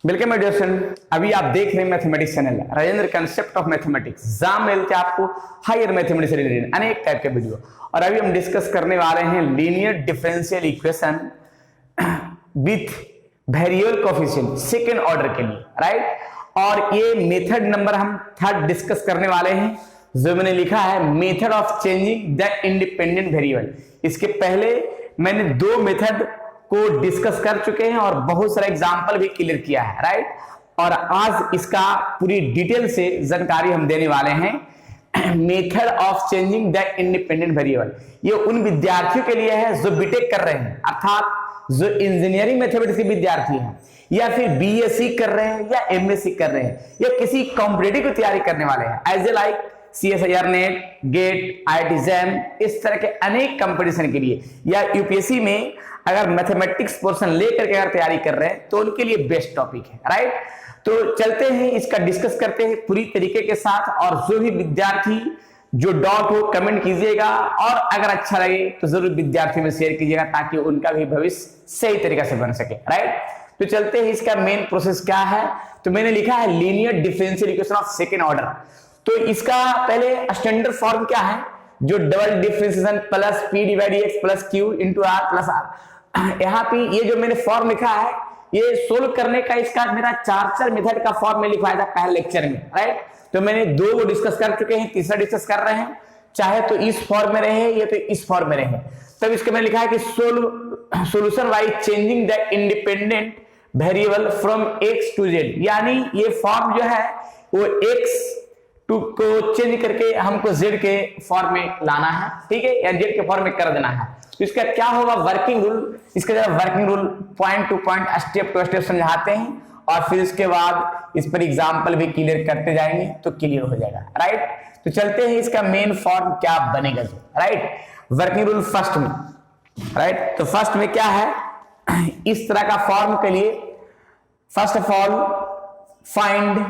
Welcome my dear friend. अभी आप देख रहे हैं mathematics channel Rajendra concept of mathematics. Exam मिलते हैं आपको हायर मैथमेटिक्स से रिलेटेड अनेक टाइप के वीडियो, और अभी हम डिस्कस करने वाले हैं linear differential equation with variable coefficient second order के लिए, राइट। और ये मेथड नंबर हम थर्ड डिस्कस करने वाले हैं, जो मैंने लिखा है method of changing the independent variable. इसके पहले मैंने दो मेथड को डिस्कस कर चुके हैं और बहुत सारा एग्जांपल भी क्लियर किया है, राइट। और आज इसका पूरी डिटेल से जानकारी हम देने वाले हैं method of changing the independent variable. ये उन विद्यार्थियों के लिए है जो बीटेक कर रहे हैं, अर्थात जो इंजीनियरिंग मैथमेटिक्स के विद्यार्थी हैं, या फिर बीएससी कर रहे हैं, या एमएससी कर रहे हैं, या किसी कॉम्पिटिटिव की तैयारी करने वाले हैं, as a like CSIR NET, GATE, IIT JAM, इस तरह के अनेक कंपटीशन के लिए, या यूपीएससी में अगर मैथमेटिक्स पोर्शन लेकर के अगर तैयारी कर रहे हैं तो उनके लिए बेस्ट टॉपिक है, राइट। तो चलते हैं इसका डिस्कस करते हैं पूरी तरीके के साथ, और जो भी विद्यार्थी जो डाउट हो कमेंट कीजिएगा, और अगर अच्छा लगे तो जरूर विद्यार्थियों में शेयर कीजिएगा ताकि उनका भी भविष्य सही तरीके से बन सके, राइट। तो चलते हैं इसका मेन प्रोसेस क्या है। तो मैंने लिखा है linear differential equation of second order. तो इसका पहले स्टैंडर्ड फॉर्म क्या है, जो double differentiation plus p divide x plus q into R plus R. यहाँ पे ये जो मैंने फॉर्म लिखा है, ये सोल्व करने का इसका मेरा चार मेथड का फॉर्म में लिखवाया था पहले लेक्चर में, राइट। तो मैंने दो को डिस्कस कर चुके हैं, तीसरा डिस्कस कर रहे हैं, चाहे तो इस फॉर्म में रहे या तो इस फॉर्म में रहे। तब इसके मैंने लिखा है कि solution by changing the independent variable from x to z। यानी ये फॉर्म जो है वो x को चेंज करके हमको z के फॉर्म में लाना है, ठीक है, या z के फॉर्म में कर देना है। तो इसका क्या होगा वर्किंग रूल, इसका जरा working rule point to point step to step समझाते हैं, और फिर इसके बाद इस पर एग्जांपल भी क्लियर करते जाएंगे तो क्लियर हो जाएगा, राइट। तो चलते हैं इसका मेन फॉर्म क्या बनेगा, जो राइट वर्किंग रूल फर्स्ट में, राइट। तो फर्स्ट में क्या है, इस तरह का फॉर्म के लिए first of all find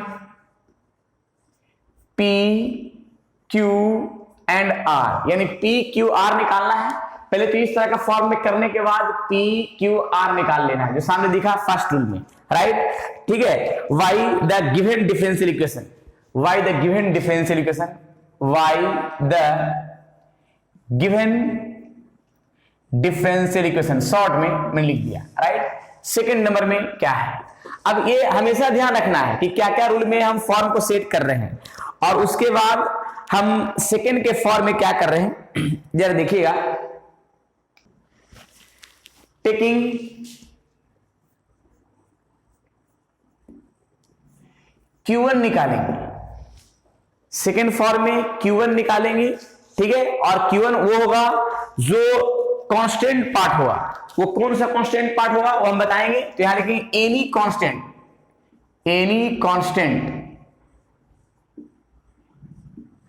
P, Q and R, यानी P, Q, R निकालना है। पहले तो इस तरह का फॉर्म में करने के बाद P, Q, R निकाल लेना है, जो सामने दिखा फर्स्ट रूल में, राइट, ठीक है। Y the given differential equation, Y the given differential equation, Y the given differential equation short में मैंने लिख दिया, राइट। सेकंड नंबर में क्या है, अब ये हमेशा ध्यान रखना है कि क्या क्या रूल में हम फॉर्म को सेट कर रहे हैं, और उसके बाद हम सेकंड के फॉर्म में क्या कर रहे हैं जरा देखिएगा। टेकिंग Q1 निकालेंगे, सेकंड फॉर्म में Q1 निकालेंगे, ठीक है। और Q1 वो होगा जो कांस्टेंट पार्ट होगा। वो कौन सा कांस्टेंट पार्ट होगा वो हम बताएंगे। तो यहां लिखेंगे एनी कांस्टेंट,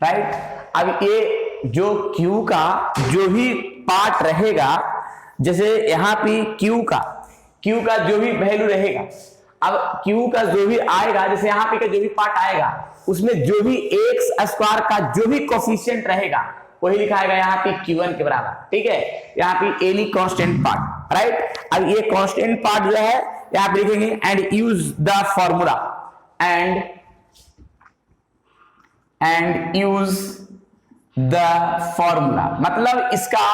राइट। अब ये जो Q का जो भी पार्ट रहेगा, जैसे यहां पे Q का जो भी वैल्यू रहेगा, अब Q का जो भी आएगा, जैसे यहां पे का जो भी पार्ट आएगा, उसमें जो भी x स्क्वायर का जो भी कोफिशिएंट रहेगा वही लिखाएगा यहाँ पे Q1 के बराबर, ठीक है। यहाँ पे एनी कांस्टेंट पार्ट, राइट। अब ये कांस्टेंट पार्ट जो है यहाँ पे लिखेंगे and use the formula, and use the formula. मतलब इसका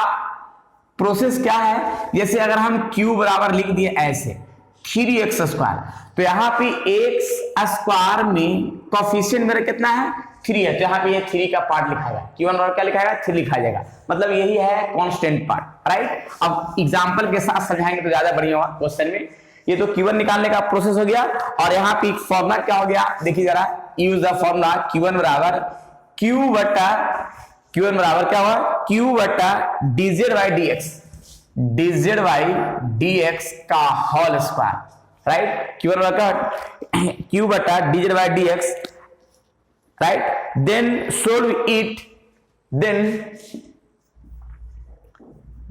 प्रोसेस क्या है, जैसे अगर हम Q बराबर लिख दिए ऐसे 3x स्क्वायर, तो यहाँ पे x स्क्वायर में कोफिशिएंट मेरा कितना है 3 है, तो यहाँ पे ये 3 का पार्ट लिखाएगा, Q1 और क्या लिखाएगा 3 लिखा जाएगा। मतलब यही है कांस्टेंट पार्ट, राइट। अब एग्जांपल के साथ समझाएंगे तो ज्यादा बढ़िया होगा क्वेश्चन में। ये तो Q1 निकालने का प्रोसेस हो गया, और यहाँ पे फॉर्मूला क्या हो गया देखिए जरा, यूज द फॉर्मूला Q1 बराबर Q बराबर क्या हुआ, Q बटा dz बाई dx का होल स्क्वायर, राइट। Q बराबर Q बटा dz by dx, right. Then solve it,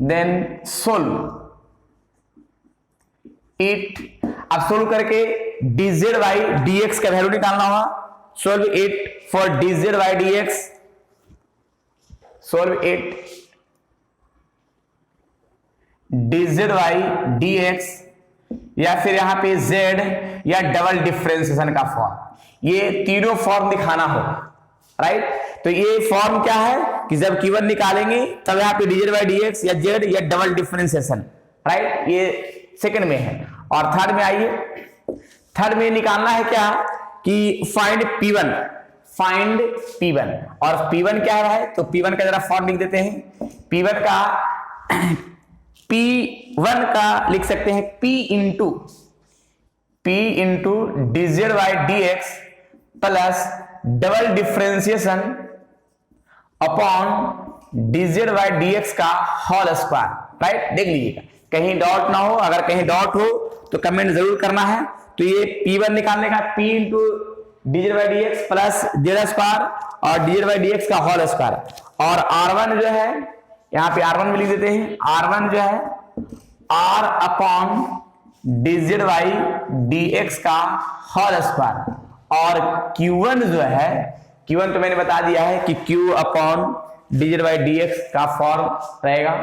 then solve it. अब सोल्व करके dz बाई dx का वैल्यू निकालना होगा। Solve it for dz by dx, solve it dz by dx या फिर यहाँ पे z या डबल डिफरेंशिएशन का फॉर्म, ये तीनों फॉर्म दिखाना हो, राइट। तो ये फॉर्म क्या है कि जब Q1 निकालेंगे तब यहाँ पे dz by dx या z या डबल डिफरेंशिएशन, राइट, ये सेकंड में है। और थर्ड में आइए, थर्ड में निकालना है क्या कि फाइंड P1, फाइंड P1। और P1 क्या है, तो P1 का जरा फॉर्म लिख देते हैं। P1 का लिख सकते हैं P into dz by dx plus double differentiation upon dz by dx का होल स्क्वायर, राइट। देख लीजिएगा कहीं डॉट ना हो, अगर कहीं डॉट हो तो कमेंट जरूर करना है। तो ये P1 निकालने का P into dz by dx plus z square और dz by dx का होल स्क्वायर, और R1 जो है यहाँ पे R1 में लिख देते हैं, R1 जो है R upon dz by dx का होल स्क्वायर, और Q1 जो है, Q1 तो मैंने बता दिया है कि Q upon dz by dx का फॉर्म रहेगा।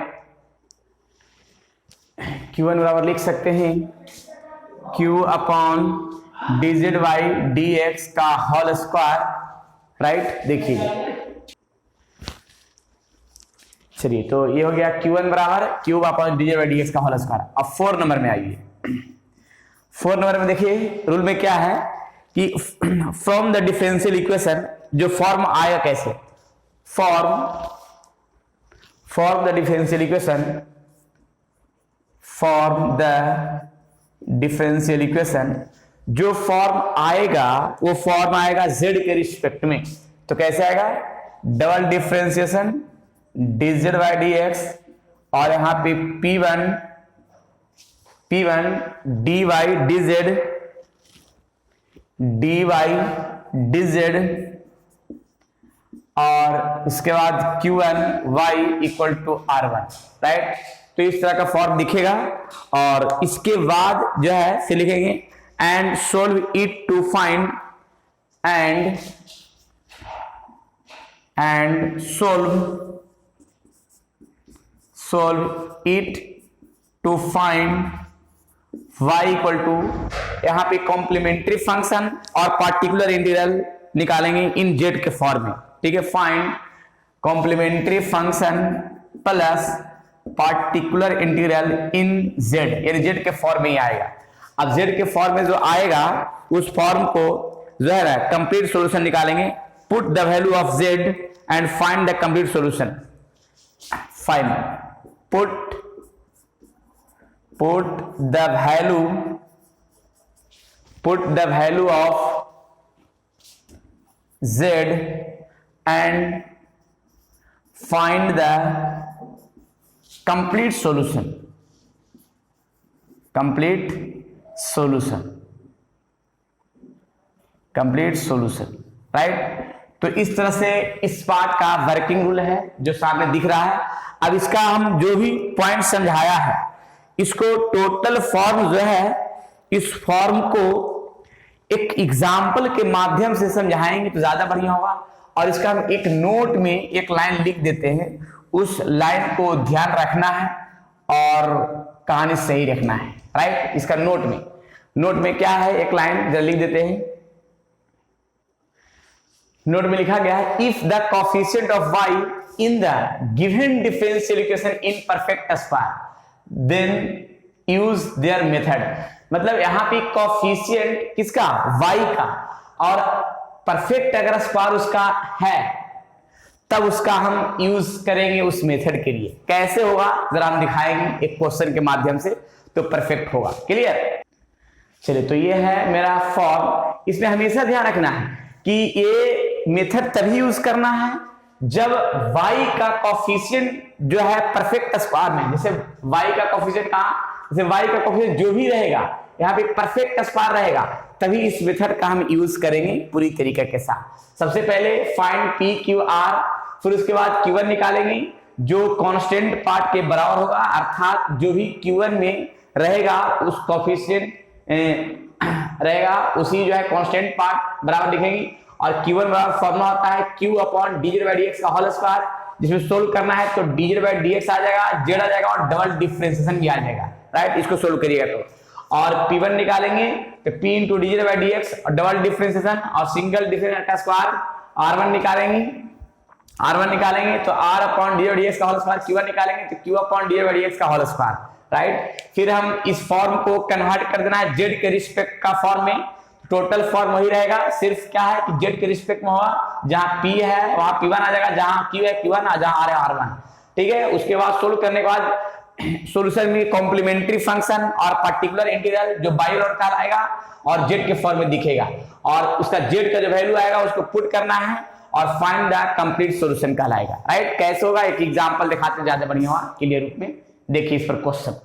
Q1 बराबर लिख सकते हैं Q upon dz by dx का होल स्क्वायर, राइट। देखिए चलिए, तो ये हो गया Q1 बराबर Q upon dz by dx का होल स्क्वायर। अब 4 नंबर में आइए। 4 नंबर में देखिए रूल में क्या है कि फ्रॉम द डिफरेंशियल इक्वेशन जो फॉर्म आएगा कैसे, form the differential equation, form the differential equation, जो फॉर्म आएगा वो फॉर्म आएगा z के रिस्पेक्ट में। तो कैसे आएगा, double differentiation dz by dx और यहां पे P1 dy dz और इसके बाद Q1 y equal to R1, right. तो इस तरह का फॉर्म दिखेगा, और इसके बाद जो है फिर लिखेंगे and solve it to find and solve it to find y equal to, यहां पे कॉम्प्लीमेंट्री फंक्शन और पार्टिकुलर इंटीग्रल निकालेंगे इन z के फॉर्म में, ठीक है। Find complementary function plus particular integral in z, यानी z के फॉर्म में ही आएगा। अब z के फॉर्म में जो आएगा उस फॉर्म को जो है ना कंप्लीट सॉल्यूशन निकालेंगे। Put the value of z and find the complete solution. Find put the value of z and find the complete solution, right. तो इस तरह से इस पार्ट का वर्किंग रूल है जो सामने दिख रहा है। अब इसका हम जो भी पॉइंट समझाया है इसको टोटल फॉर्म जो है, इस फॉर्म को एक एग्जाम्पल के माध्यम से समझाएंगे तो ज्यादा बढ़िया होगा। और इसका हम एक नोट में एक लाइन लिख देते हैं, उस लाइन को ध्यान रखना है और कहानी सही रखना है, राइट। इसका नोट में क्या है, एक लाइन जरा लिख देते हैं। नोट में लिखा गया है if the coefficient of y in the given differential equation in perfect square then use their method. मतलब यहां पे कोफिशिएंट किसका, y का, और परफेक्ट अगर स्क्वायर उसका है तब उसका हम यूज करेंगे उस मेथड के लिए। कैसे होगा जरा हम दिखाएंगे एक क्वेश्चन के माध्यम से, तो परफेक्ट होगा। क्लियर। चलिए, तो ये है मेरा फॉर्म। इसमें हमेशा ध्यान रखना है कि ये मेथड तभी यूज करना है जब y का कोफिशिएंट जो है परफेक्ट स्क्वायर में, जैसे y का कोफिशिएंट कहां, जैसे y का कोफिशिएंट जो भी रहेगा यहाँ पे परफेक्ट स्क्वायर रहेगा, तभी इस मेथड का हम यूज करेंगे पूरी तरीके के साथ। सबसे पहले फाइंड p q r, फिर उसके बाद q1 निकालेंगे जो कांस्टेंट पार्ट के बराबर होगा, अर्थात जो भी q1 में रहेगा उस कोफिशिएंट रहेगा उसी जो है कांस्टेंट पार्ट बराबर लिखेंगे। और Q1 बराबर फॉर्मूला होता है Q upon dz by dx का होल स्क्वायर, जिसमें सोल्व करना है तो dz by dx आ जाएगा, z आ जाएगा और डबल डिफरेंशिएशन भी आ जाएगा, राइट। इसको सोल्व करिएगा तो। और P1 निकालेंगे तो P into D Z by D x और डबल डिफरेंशिएशन और सिंगल डिफरेंशिएशन का स्क्वायर R1 निकालेंगे तो R upon D Z by D X का होल स्क्वायर, Q1 निकालेंगे तो Q upon D Z by D X का होल स्क्वायर, राइट। फिर हम इस फॉर्म को कन्वर्ट कर देना है जेड के रिस्पेक्ट का फॉर्म में, टोटल फॉर्म वही रहेगा, सिर्फ क्या है कि जेड के रिस्पेक्ट में होगा, जहां P है वहां P1 आ जाएगा, जहां Q है Q1 जहां R है R1, ठीक है। उसके बाद सोल्व करने के बाद सॉल्यूशन में कॉम्प्लीमेंट्री फंक्शन और पर्टिकुलर इंटीग्रल जो बाई और कहलाएगा और जेड के फॉर्म में दिखेगा, और उसका जेड का जो वैल्यू आएगा उसको पुट करना है और फाइंड द कंप्लीट सॉल्यूशन कहलाएगा, राइट। कैसे होगा एक एग्जांपल दिखाते हैं, ज्यादा बढ़िया होगा क्लियर रूप में। देखिए इस पर क्वेश्चन,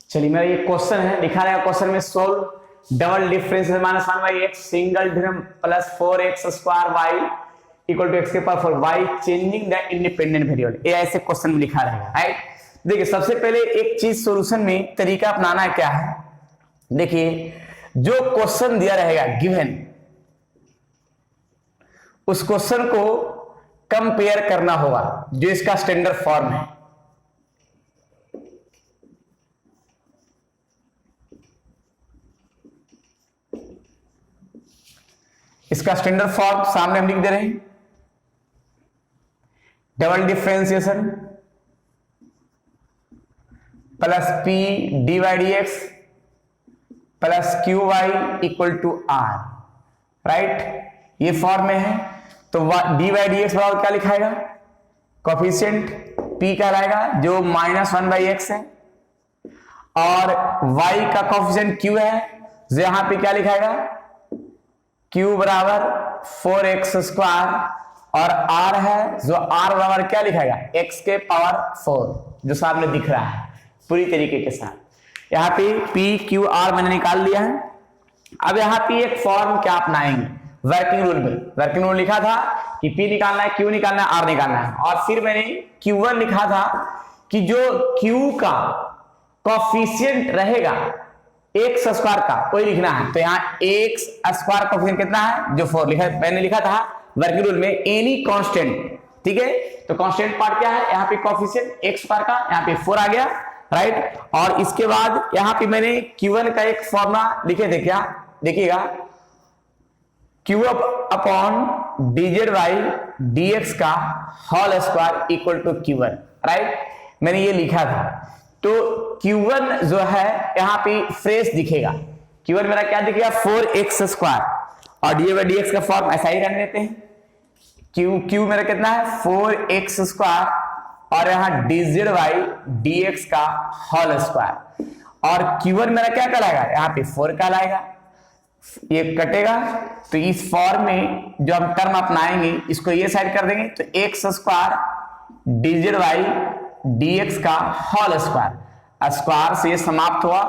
चलिए मेरा ये क्वेश्चन है, लिखा रहेगा क्वेश्चन में solve double differential minus 1/x single difference plus 4x square y equal to x के power 4 y changing the independent variable, ये ऐसे क्वेश्चन में लिखा रहेगा, राइट। देखिए सबसे पहले एक चीज सॉल्यूशन में तरीका अपनाना है, क्या है, देखिए जो क्वेश्चन दिया रहेगा गिवन, उस क्वेश्चन को कंपेयर करना होगा जो इसका स्टैंडर्ड फॉर्म है। इसका स्टैंडर्ड फॉर्म सामने हम लिख दे रहे हैं, double differentiation plus P D Y D X plus Q Y equal to R, right, ये फॉर्म में है। तो डी वाई डी एक्स बराबर क्या लिखाएगा, कोफिशिएंट P कहलाएगा जो -1/x है, और y का कोफिशिएंट Q है जो यहां पे क्या लिखाएगा, Q बराबर 4x स्क्वायर, और R है जो R बराबर क्या लिखाएगा, x के पावर 4 जो सामने दिख रहा है पूरी तरीके के साथ। यहाँ पे P Q R मैंने निकाल लिया है। अब यहाँ पे एक फॉर्म क्या अपनाएंगे, वर्किंग रूल में, वर्किंग रूल लिखा था कि P निकालना है, Q निकालना है, R निकालना है, और फिर मैंने Q1 लिखा था कि जो Q का कोफिशिएंट रहेगा एक्स स्क्वायर का कोई लिखना है, तो यहाँ एक्स स्क्वायर कोफिशिएंट कितना है, जो 4 लिखा है, मैंने लिखा था वर्किंग रूल में एनी कांस्टेंट, ठीक है। तो कांस्टेंट पार्ट क्या है, यहाँ पे कोफिशिएंट एक्स स्क्वायर का, यहाँ पे 4 आ गया, राइट। और इसके बाद यहाँ पे मैंने Q1 का एक फॉर्मूला लिखे थे, क्या देखिएगा, Q upon D Z by D X का whole square equal to Q1, right, मैंने ये लिखा था। तो Q1 जो है यहाँ पे फ्रेश दिखेगा, Q1 मेरा क्या दिखेगा, 4x स्क्वायर, और डी बाई डी एक्स का फॉर्म ऐसा ही रहने देते हैं, Q मेरा कितना है 4x स्क्वायर, और यहाँ D Z by D X का होल स्क्वायर, और Q1 मेरा क्या कहलाएगा, यहाँ पे 4 कहलाएगा, ये कटेगा तो इस फॉर्म में जो हम टर्म अपनाएंगे इसको ये साइड कर देंगे, तो X square D Z by D X का होल स्क्वायर, स्क्वायर से ये समाप्त हुआ,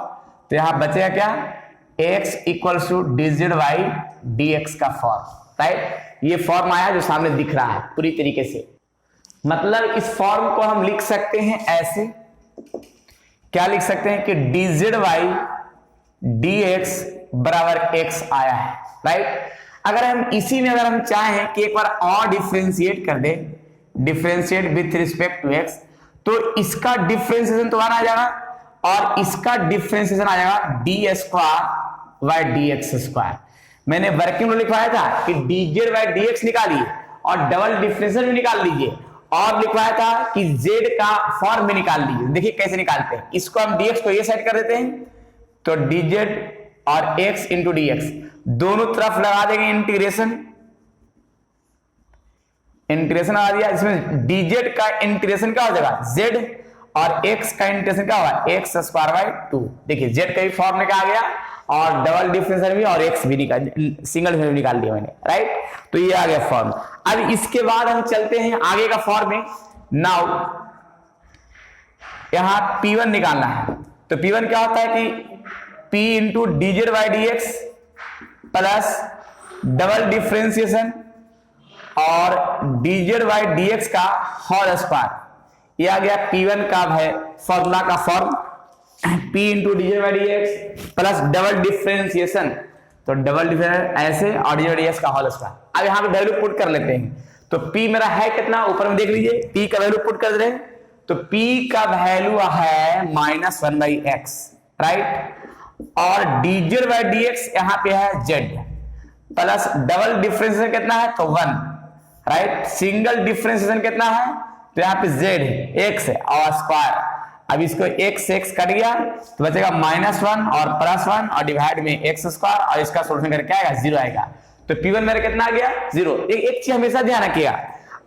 तो यहां बचेगा क्या, x equals to D Z by D X का फॉर्म, राइट। ये फॉर्म आया जो सामने दिख रहा है पूरी तरीके से। मतलब इस फॉर्म को हम लिख सकते हैं ऐसे, क्या लिख सकते हैं कि D Z by D x बराबर x आया है, राइट। अगर हम इसी में अगर हम चाहें कि एक बार और डिफरेंशिएट कर दे, differentiate with respect to x, तो इसका डिफरेंशिएशन तो आ जाएगा और इसका डिफरेंशिएशन आ जाएगा D square by D x square. मैंने वर्किंग रूल लिखवाया था कि D Z by D x निकालिए और डबल डिफरेंशिएशन भी निकाल लीजिए, और लिखवाया था कि z का फॉर्म भी निकाल लीजिए। देखिए कैसे निकालते हैं, इसको हम dx को ये साइड कर देते हैं, तो dz और x इंटू dx दोनों तरफ लगा देंगे इंटीग्रेशन, इंटीग्रेशन लगा दिया, इसमें dz का इंटीग्रेशन क्या हो जाएगा z, और x का इंटीग्रेशन क्या होगा x स्क्वायर बाई 2। देखिए z का भी फॉर्म निकाल गया और डबल डिफरेंशियल भी और x भी निकाल, सिंगल वैल्यू निकाल दिया मैंने, राइट। तो ये आ गया फॉर्म। अब इसके बाद हम चलते हैं आगे का फॉर्म में। नाउ यहां P1 निकालना है, तो P1 क्या होता है कि P into D Z by D X plus double differentiation और D Z by D X का होल स्क्वायर, ये आ गया P1 का है फॉर्मूला का form, P into D Z by D X plus double differentiation, तो डबल डिफरेंशिएशन ऐसे और D Z by D X का होल स्क्वायर। अब यहां पे वैल्यू पुट कर लेते हैं, तो P मेरा है कितना, ऊपर में देख लीजिए P का वैल्यू पुट कर दे रहे हैं, तो P का वैल्यू है -1/x, राइट। और dz बाई dx यहाँ पे है z प्लस डबल डिफरेंशिएशन कितना है तो 1, राइट। सिंगल डिफरेंशिएशन कितना है तो यहाँ पे z है x है और स्क्वायर। अब इसको x से x कट गया तो बचेगा -1 और +1 और डिवाइड में x स्क्वायर और इसका सोल्यूशन करके आएगा 0 आएगा। तो P1 मेरा कितना आ गया 0। एक चीज हमेशा ध्यान रखिएगा,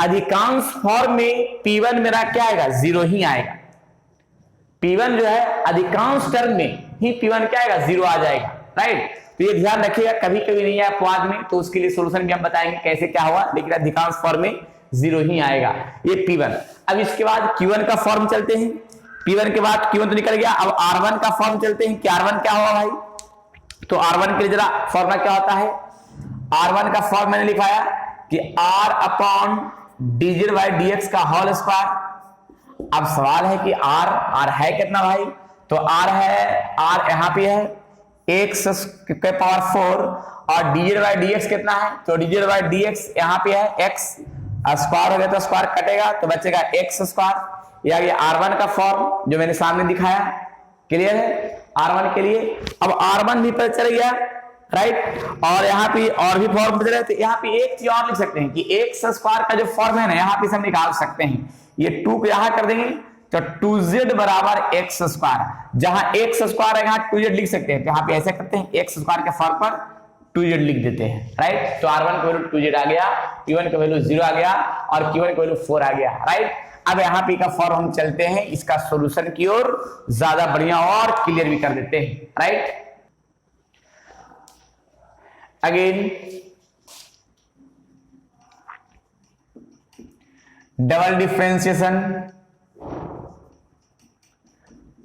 अधिकांश फॉर्म में P1 मेरा क्या आएगा 0 ही आएगा। P1 जो है अधिकांश टर्म में ही P1 क्या आएगा 0 आ जाएगा, राइट। तो ये ध्यान रखिएगा, कभी कभी नहीं है अपवाद में, तो उसके लिए सोल्यूशन भी हम बताएंगे कैसे क्या हुआ, लेकिन अधिकांश फॉर्म में 0 ही आएगा ये P1। अब इसके बाद Q1 का फॉर्म चलते हैं। P1 के बाद Q1 तो निकल गया, अब R1 का फॉर्म चलते हैं कि R1 क्या हुआ भाई। तो R1 के लिए जरा फॉर्मूला क्या होता है, R1 का फॉर्म मैंने लिखाया कि R upon dz by dx का होल स्क्वायर। अब सवाल है कि R है कितना भाई, तो R है, R यहाँ पे है x के पावर 4 और dz बाई dx कितना है, तो dz बाई dx यहाँ पे है x स्क्वायर हो गया तो स्क्वायर कटेगा तो बचेगा x स्क्वायर। या ये R1 का फॉर्म जो मैंने सामने दिखाया, क्लियर है R1 के लिए। अब R1 भी पता चल गया, राइट। और यहाँ पे और भी फॉर्म बच रहे थे, यहाँ पे एक चीज और लिख सकते हैं कि x स्क्वायर का जो फॉर्म है ना, यहाँ पे हम निकाल सकते हैं। ये 2 को यहाँ कर देंगे तो 2z बराबर x स्क्वायर, जहां x स्क्वायर है यहाँ 2z लिख सकते हैं, तो यहाँ पे ऐसे करते हैं x स्क्वायर के फॉर्म पर 2z लिख देते हैं, राइट। तो R1 का वैल्यू 2z आ गया, P1 का वैल्यू 0 आ गया और Q1 का वैल्यू 4 आ गया, राइट। अब यहाँ पे का फॉर्म हम चलते हैं इसका सॉल्यूशन की ओर, ज्यादा बढ़िया और क्लियर भी कर देते हैं, right. Again double differentiation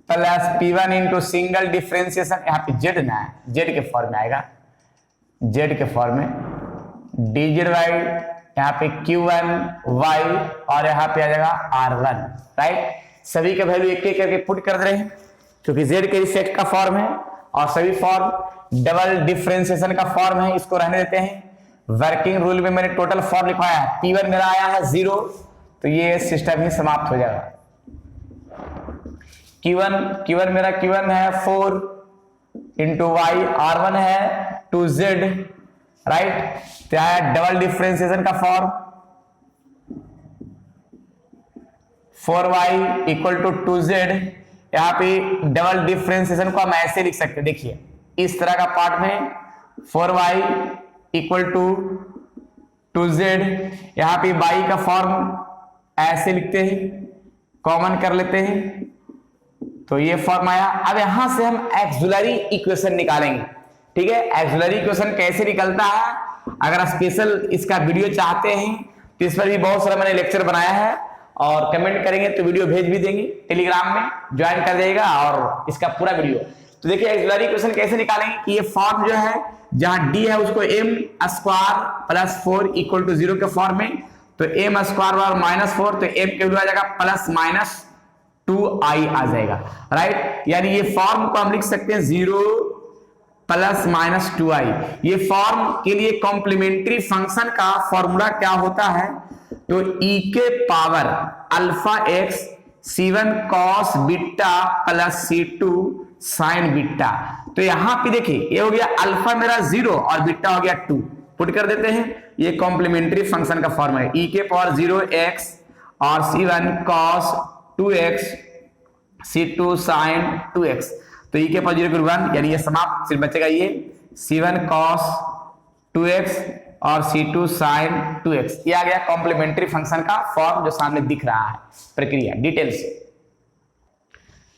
plus P1 into single differentiation, यहाँ पे z ना है, z के फॉर्म में आएगा, z के फॉर्म में dz बाई यहाँ पे Q1 y और यहाँ पे आ जाएगा R1, राइट। सभी के वैल्यू एक एक करके पुट कर दे रहे हैं क्योंकि z के रिस्पेक्ट का फॉर्म है और सभी फॉर्म डबल डिफरेंशिएशन का फॉर्म है, इसको रहने देते हैं। वर्किंग रूल में मैंने टोटल फॉर्म लिखवाया है, P1 मेरा आया है 0 तो ये सिस्टम ही समाप्त हो जाएगा। Q1 मेरा Q1 है 4 इंटू y, R1 है 2z, राइट। क्या है डबल डिफरेंशिएशन का form 4y equal to 2z। यहाँ पे डबल डिफरेंशिएशन को हम ऐसे लिख सकते हैं, देखिए इस तरह का पार्ट में 4y इक्वल टू 2z, यहाँ पे y का फॉर्म ऐसे लिखते हैं, कॉमन कर लेते हैं तो ये फॉर्म आया। अब यहां से हम एक्सिलरी इक्वेशन निकालेंगे, ठीक है। एक्सिलरी इक्वेशन कैसे निकलता है, अगर स्पेशल इसका वीडियो चाहते हैं तो इस पर भी बहुत सारा मैंने लेक्चर बनाया है और कमेंट करेंगे तो वीडियो भेज भी देंगे, टेलीग्राम में ज्वाइन कर जाएगा और इसका पूरा वीडियो। तो देखिए एक्सिलरी इक्वेशन कैसे निकालेंगे कि ये फॉर्म जो है जहां d है उसको m square plus 4 equal to 0 के फॉर्म में, तो m स्क्वायर बराबर -4 तो m के वैल्यू आ जाएगा प्लस -2i आ जाएगा, राइट। यानी ये फॉर्म को हम लिख सकते हैं 0 प्लस -2i। ये फॉर्म के लिए कॉम्प्लीमेंट्री फंक्शन का फॉर्मूला क्या होता है, तो e के power alpha x c1 cos beta plus c2 sign beta. तो यहां पे देखिए ये हो गया अल्फा मेरा 0 और बीटा हो गया 2, पुट कर देते हैं। ये कॉम्प्लीमेंट्री फंक्शन का फॉर्मूला है, e के पावर 0x और c1 cos 2x c2 sin 2x। तो e के पावर 0 यानी ये समाप्त, फिर बचेगा ये c1 cos 2x और c2 sin 2x। ये आ गया कॉम्प्लीमेंट्री फंक्शन का फॉर्म जो सामने दिख रहा है, प्रक्रिया डिटेल से,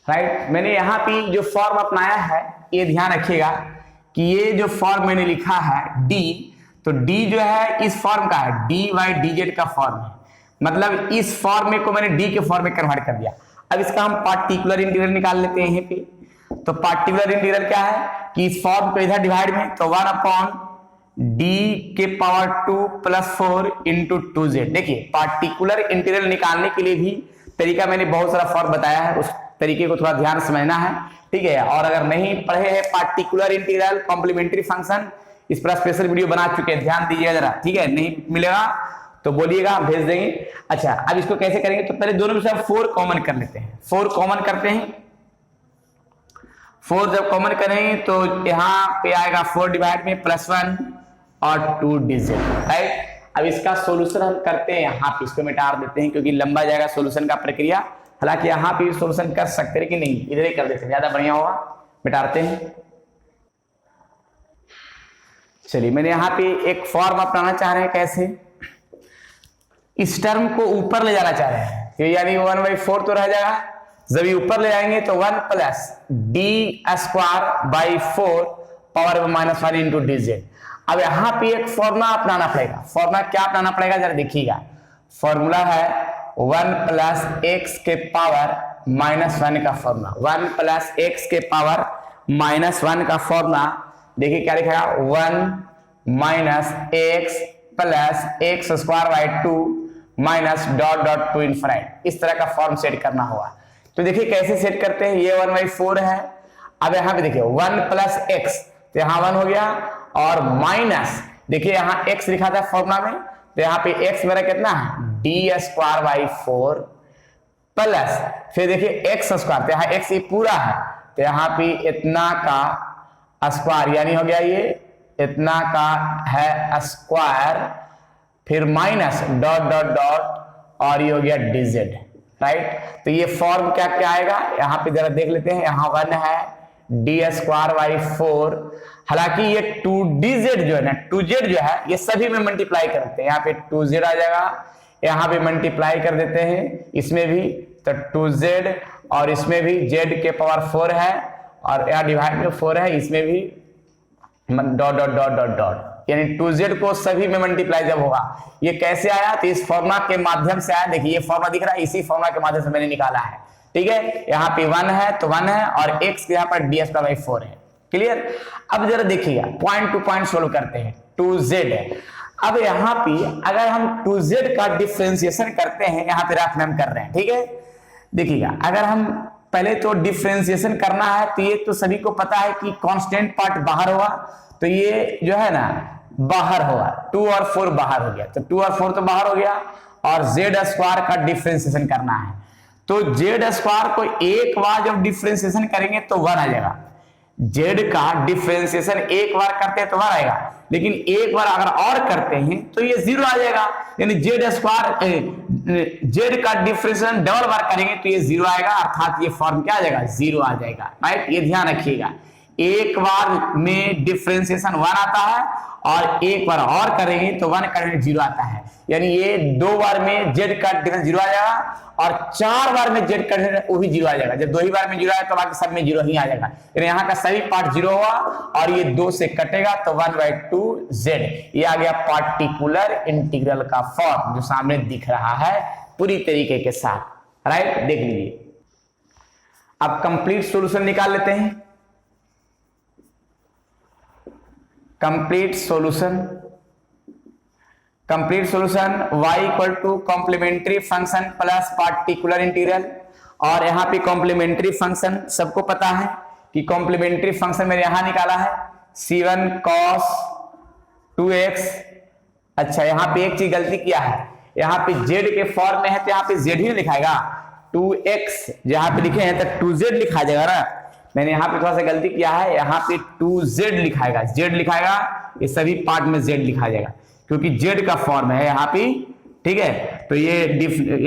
राइट। मैंने यहाँ पे जो फॉर्म अपनाया है ये ध्यान रखिएगा कि ये जो फॉर्म मैंने लिखा है d, तो d जो है इस फॉर्म का है, dy dz का फॉर्म है, मतलब इस फॉर्म को मैंने d के फॉर्म में कन्वर्ट कर दिया। अब इसका हम पार्टिकुलर इंटीग्रल निकाल लेते हैं यहाँ पे। तो पार्टिकुलर इंटीग्रल क्या है कि इस फॉर्म को इधर डिवाइड में, तो 1 अपॉन d के पावर 2 प्लस 4 इंटू 2z। देखिए पार्टिकुलर इंटीग्रल निकालने के लिए भी तरीका मैंने बहुत सारा फॉर्म बताया है, उस तरीके को थोड़ा ध्यान समझना है, ठीक है। और अगर नहीं पढ़े हैं पार्टिकुलर इंटीग्रल कॉम्प्लीमेंट्री फंक्शन, इस पर स्पेशल वीडियो बना चुके हैं, ध्यान दीजिएगा जरा, ठीक है। नहीं मिलेगा तो बोलिएगा, भेज देंगे। अच्छा अब इसको कैसे करेंगे, तो पहले दोनों में से हम 4 कॉमन कर लेते हैं। 4 कॉमन करते हैं, 4 जब कॉमन करेंगे तो यहाँ पे आएगा 4 डिवाइड में +1 और 2 डिजिट, राइट। अब इसका सॉल्यूशन हम करते हैं, यहाँ पे इसको मिटा देते हैं क्योंकि लंबा जाएगा सॉल्यूशन का प्रक्रिया। हालांकि यहाँ पे सॉल्यूशन कर सकते हैं कि नहीं, इधर ही कर देते हैं, ज्यादा बढ़िया होगा। मिटाते हैं। चलिए, मैंने यहाँ पे एक फॉर्म अपनाना चाह रहे हैं, कैसे? इस टर्म को ऊपर ले जाना चाह रहे हैं, यानी 1/4 तो रह जाएगा। जब ये ऊपर ले जाएंगे तो 1 + d²/4 पावर -1 इंटू dz। अब यहाँ पे एक फॉर्मूला अपनाना पड़ेगा। फॉर्मूला क्या अपनाना पड़ेगा जरा देखिएगा। फॉर्मूला है 1 + x के पावर -1 का फॉर्मूला। 1 + x के पावर -1 का फॉर्मूला देखिए क्या लिखेगा, 1 - x + x²/2 -... इनफाइनाइट। इस तरह का फॉर्म सेट करना होगा। तो देखिए कैसे सेट करते हैं। ये 1/4 है। अब यहाँ पे देखिए 1 + x, तो यहाँ 1 हो गया, और माइनस देखिए यहाँ x लिखा था फॉर्मूला में, तो यहाँ पे x मेरा कितना है, d²/4 प्लस फिर देखिए x², तो यहाँ x ये पूरा है, तो यहाँ पे इतना का स्क्वायर, यानी हो गया ये इतना का है स्क्वायर, फिर माइनस ... और ये हो गया dz, राइट। तो ये फॉर्म क्या क्या आएगा यहाँ पे जरा देख लेते हैं। यहाँ 1 है d²/4, हालांकि ये 2dz जो है ना, 2z जो है ये सभी में मल्टीप्लाई करते हैं। यहाँ पे 2z आ जाएगा, यहाँ पे मल्टीप्लाई कर देते हैं इसमें भी, तो 2z, और इसमें भी z के पावर 4 है, और यहाँ डिवाइड में 4 है, इसमें भी ... यानी 2z को सभी में मल्टीप्लाई जब होगा। ये कैसे आया, तो इस फॉर्मूला के माध्यम से आया। देखिए ये फॉर्मूला दिख रहा है, इसी फॉर्मूला के माध्यम से मैंने निकाला है, ठीक है। यहाँ पे 1 है तो 1 है, और x के यहाँ पर d²/4 है। क्लियर। अब जरा देखिएगा, पॉइंट टू पॉइंट सोल्व करते हैं। 2z है। अब यहाँ पे अगर हम 2z का डिफरेंशिएशन करते हैं, यहाँ पे रफ में हम कर रहे हैं, ठीक है। देखिएगा, अगर हम पहले तो डिफरेंशिएशन करना है, तो ये तो सभी को पता है कि कांस्टेंट पार्ट बाहर होगा, तो ये जो है ना बाहर होगा, 2 और 4 बाहर हो गया, तो 2 और 4 तो बाहर हो गया, और z² का डिफरेंशिएशन करना है। तो z² को एक बार जब डिफरेंशिएशन करेंगे तो 1 आ जाएगा। z का डिफरेंशिएशन एक बार करते हैं तो 1 आएगा, लेकिन एक बार अगर और करते हैं तो ये 0 आ जाएगा। यानी z² z का डिफरेंशिएशन डबल बार करेंगे तो ये 0 आएगा, अर्थात ये फॉर्म क्या आ जाएगा, 0 आ जाएगा, राइट। ये ध्यान रखिएगा, एक बार में डिफरेंशिएशन 1 आता है, और एक बार और करेंगे तो 1 करेंगे 0 आता है। यानी ये 2 बार में z का डिफरेंस 0 आ जाएगा, और 4 बार में z का वो भी 0 आ जाएगा। जब 2 ही बार में 0 आया तो बाकी सब में 0 ही आ जाएगा। यानी यहाँ का सभी पार्ट 0 हुआ, और ये 2 से कटेगा तो 1/2z। ये आ गया पार्टिकुलर इंटीग्रल का फॉर्म, जो सामने दिख रहा है पूरी तरीके के साथ, राइट। देख लीजिए। अब कंप्लीट सॉल्यूशन निकाल लेते हैं। Complete solution y = complementary function plus particular integral. और यहाँ पे कॉम्प्लीमेंट्री फंक्शन सबको पता है कि कॉम्प्लीमेंट्री फंक्शन मैंने यहाँ निकाला है, c1 cos 2x। अच्छा, यहाँ पे एक चीज गलती किया है, यहाँ पे z के फॉर्म में है तो यहाँ पे z ही लिखाएगा, 2x जहाँ पे लिखे हैं तो 2z लिखा जाएगा ना। मैंने यहाँ पे थोड़ा सा गलती किया है, यहाँ पे 2z लिखाएगा, z लिखाएगा, ये सभी पार्ट में z लिखा जाएगा क्योंकि z का फॉर्म है यहाँ पे, ठीक है। तो ये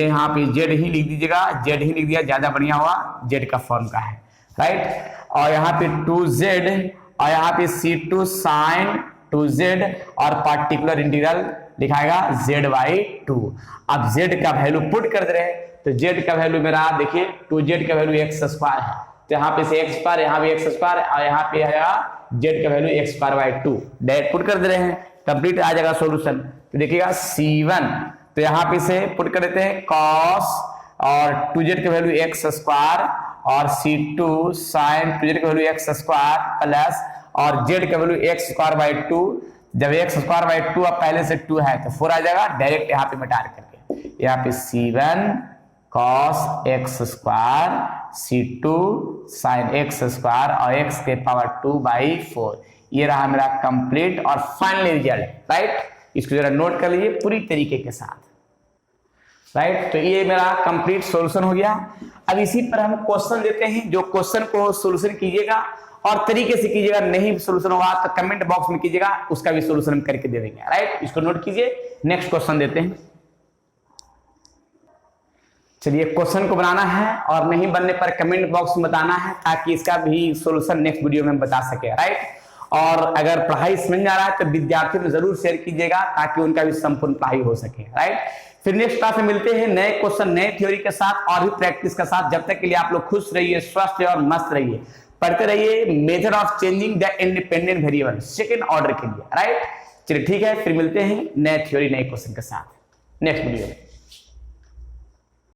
यहाँ पे z ही लिख दीजिएगा, z ही लिख दिया, ज्यादा बढ़िया हुआ, z का फॉर्म का है, राइट। और यहाँ पे 2z, और यहाँ पे c2 sin 2z, और पार्टिकुलर इंटीग्रल लिखाएगा z/2। अब z का वैल्यू पुट कर दे रहे हैं, तो z का वैल्यू मेरा देखिए 2z का वैल्यू x² है, तो यहाँ पे से x², यहाँ भी x², और यहाँ पे आएगा z का वैल्यू x²/2। डायरेक्ट पुट कर दे रहे हैं, कंप्लीट आ जाएगा सॉल्यूशन। तो देखिएगा c1, तो यहाँ पे से पुट कर देते हैं cos, और 2z का वैल्यू x², और c2 sin 2z का वैल्यू x² प्लस, और z का वैल्यू x²/2। जब x²/2 अब पहले से 2 है तो 4 आ जाएगा, डायरेक्ट यहाँ पे मिटा करके, यहाँ पे c1 cos x², c2 sin x², और x के पावर 2/4। ये रहा मेरा कंप्लीट और फाइनल रिजल्ट, राइट। इसको जरा नोट कर लीजिए पूरी तरीके के साथ। राइट। तो ये मेरा कंप्लीट सॉल्यूशन हो गया। अब इसी पर हम क्वेश्चन देते हैं, जो क्वेश्चन को सॉल्यूशन कीजिएगा और तरीके से कीजिएगा, नहीं सॉल्यूशन होगा तो कमेंट बॉक्स में कीजिएगा, उसका भी सॉल्यूशन हम करके दे देंगे। राइट, इसको नोट कीजिए। नेक्स्ट क्वेश्चन देते हैं। चलिए, क्वेश्चन को बनाना है और नहीं बनने पर कमेंट बॉक्स में बताना है, ताकि इसका भी सॉल्यूशन नेक्स्ट वीडियो में हम बता सके। राइट, और अगर पढ़ाई समझ में आ रहा है तो विद्यार्थियों में जरूर शेयर कीजिएगा, ताकि उनका भी संपूर्ण पढ़ाई हो सके। राइट, फिर नेक्स्ट क्लास में मिलते हैं नए क्वेश्चन, नए थ्योरी के साथ और भी प्रैक्टिस के साथ। जब तक के लिए आप लोग खुश रहिए, स्वस्थ और मस्त रहिए, पढ़ते रहिए method of changing the independent variable second order के लिए। राइट, चलिए ठीक है, फिर मिलते हैं नए थ्योरी नए क्वेश्चन के साथ नेक्स्ट वीडियो में।